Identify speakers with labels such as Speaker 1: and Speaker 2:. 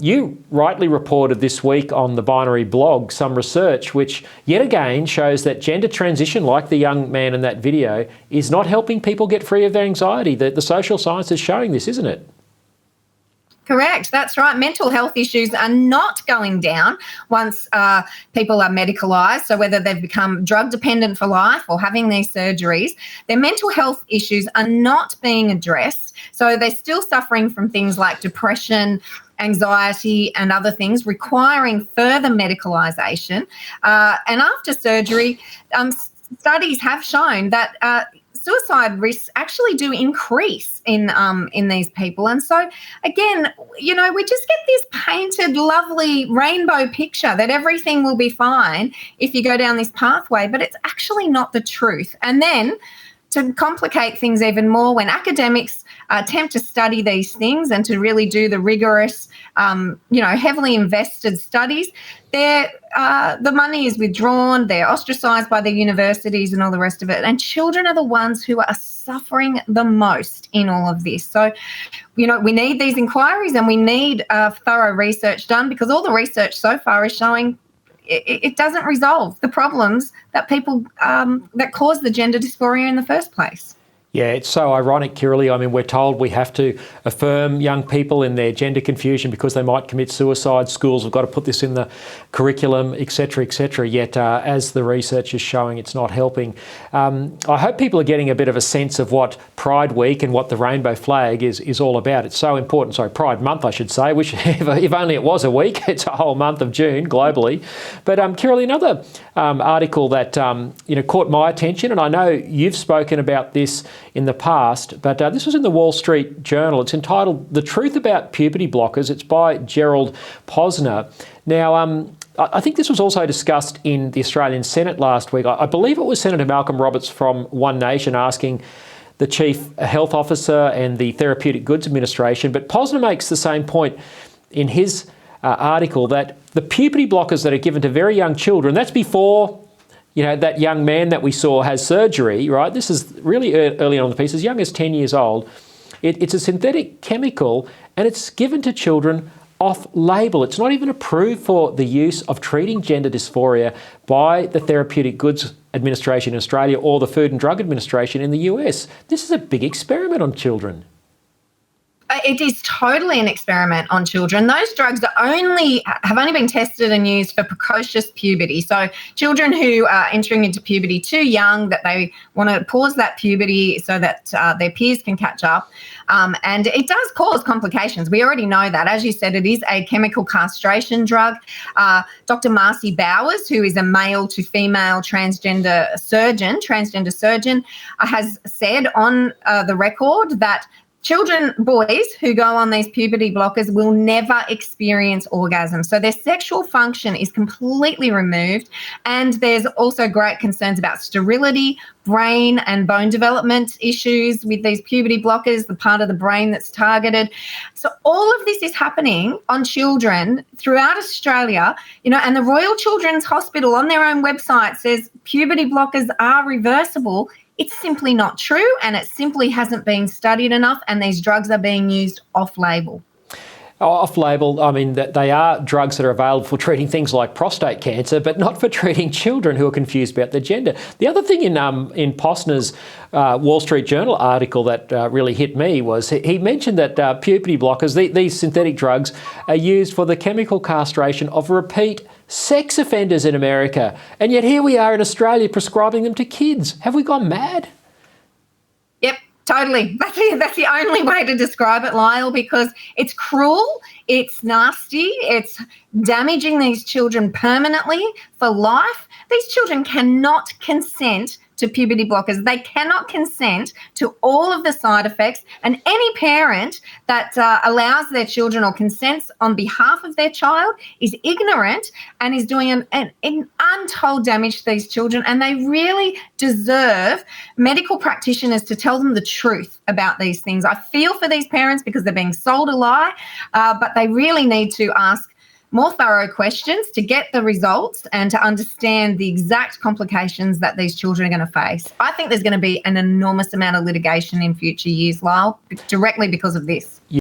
Speaker 1: you rightly reported this week on the Binary blog some research which yet again shows that gender transition, like the young man in that video, is not helping people get free of their anxiety. The social science is showing this, isn't it?
Speaker 2: Correct, that's right. Mental health issues are not going down once people are medicalised. So whether they've become drug dependent for life or having these surgeries, their mental health issues are not being addressed. So they're still suffering from things like depression, anxiety and other things requiring further medicalisation. And after surgery, studies have shown that suicide risks actually do increase in these people. And so, again, we just get this painted, lovely rainbow picture that everything will be fine if you go down this pathway, but it's actually not the truth. And then to complicate things even more, when academics attempt to study these things and to really do the rigorous, heavily invested studies, the money is withdrawn, they're ostracised by the universities and all the rest of it. And children are the ones who are suffering the most in all of this. So, we need these inquiries and we need thorough research done, because all the research so far is showing it doesn't resolve the problems that people that cause the gender dysphoria in the first place.
Speaker 1: Yeah, it's so ironic, Kirralie. I mean, we're told we have to affirm young people in their gender confusion because they might commit suicide. Schools have got to put this in the curriculum, etc., etc. Yet, as the research is showing, it's not helping. I hope people are getting a bit of a sense of what Pride Week and what the rainbow flag is all about. It's so important. Sorry, Pride Month, I should say. Which, if only it was a week. It's a whole month of June globally. But Kirralie, another article that caught my attention, and I know you've spoken about this in the past, but this was in the Wall Street Journal. It's entitled "The Truth About Puberty Blockers." It's by Gerald Posner. Now, I think this was also discussed in the Australian Senate last week. I believe it was Senator Malcolm Roberts from One Nation asking the Chief Health Officer and the Therapeutic Goods Administration, but Posner makes the same point in his article that the puberty blockers that are given to very young children, that's before that young man that we saw has surgery, right? This is really early on in the piece, as young as 10 years old. It's a synthetic chemical and it's given to children off-label. It's not even approved for the use of treating gender dysphoria by the Therapeutic Goods Administration in Australia or the Food and Drug Administration in the US. This is a big experiment on children.
Speaker 2: It is totally an experiment on children. Those drugs have only been tested and used for precocious puberty. So children who are entering into puberty too young, that they want to pause that puberty so that their peers can catch up. And it does cause complications. We already know that. As you said, it is a chemical castration drug. Dr. Marcy Bowers, who is a male to female transgender surgeon, has said on the record that boys who go on these puberty blockers will never experience orgasm. So their sexual function is completely removed. And there's also great concerns about sterility, brain and bone development issues with these puberty blockers, the part of the brain that's targeted. So all of this is happening on children throughout Australia, and the Royal Children's Hospital on their own website says puberty blockers are reversible. It's simply not true, and it simply hasn't been studied enough, and these drugs are being used off-label.
Speaker 1: Off-label, I mean, they are drugs that are available for treating things like prostate cancer, but not for treating children who are confused about their gender. The other thing in Posner's Wall Street Journal article that really hit me was he mentioned that puberty blockers, these synthetic drugs, are used for the chemical castration of repeat sex offenders in America. And yet here we are in Australia prescribing them to kids. Have we gone mad?
Speaker 2: Yep. Totally. That's the only way to describe it, Lyle, because it's cruel, it's nasty, it's damaging these children permanently for life. These children cannot consent to puberty blockers. They cannot consent to all of the side effects, and any parent that allows their children or consents on behalf of their child is ignorant and is doing an untold damage to these children, and they really deserve medical practitioners to tell them the truth about these things. I feel for these parents because they're being sold a lie, but they really need to ask more thorough questions to get the results and to understand the exact complications that these children are going to face. I think there's going to be an enormous amount of litigation in future years, Lyle, directly because of this.